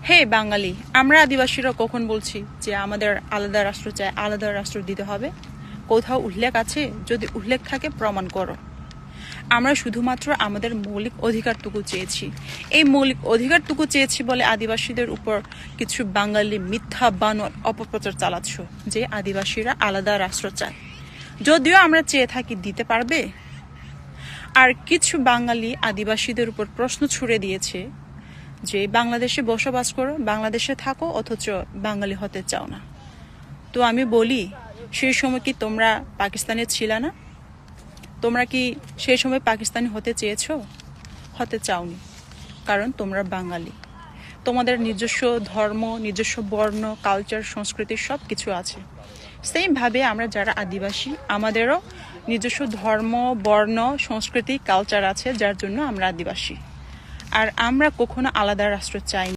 হে বাঙালি, আমরা আদিবাসীরা কখন বলছি যে আমাদের আলাদা রাষ্ট্র চাই, আলাদা রাষ্ট্র দিতে হবে? কোথাও উল্লেখ আছে? যদি উল্লেখ থাকে প্রমাণ করো। আমরা শুধুমাত্র আমাদের মৌলিক অধিকারটুকু চেয়েছি। এই মৌলিক অধিকারটুকু চেয়েছি বলে আদিবাসীদের উপর কিছু বাঙালি মিথ্যা বানোয়াট অপপ্রচার চালাচ্ছ যে আদিবাসীরা আলাদা রাষ্ট্র চায়। যদিও আমরা চেয়ে থাকি, দিতে পারবে? আর কিছু বাঙালি আদিবাসীদের উপর প্রশ্ন ছুড়ে দিয়েছে যে বাংলাদেশে বসবাস করো, বাংলাদেশে থাকো, অথচ বাঙালি হতে চাও না। তো আমি বলি, সেই সময় কি তোমরা পাকিস্তানে ছিলে না? তোমরা কি সেই সময় পাকিস্তানি হতে চেয়েছো? হতে চাওনি, কারণ তোমরা বাঙালি। তোমাদের নিজস্ব ধর্ম, নিজস্ব বর্ণ, কালচার, সংস্কৃতি সব কিছু আছে। সেমভাবে আমরা যারা আদিবাসী, আমাদেরও নিজস্ব ধর্ম, বর্ণ, সংস্কৃতি, কালচার আছে, যার জন্য আমরা আদিবাসী। আর আমরা কখনো আলাদা রাষ্ট্র চাই না।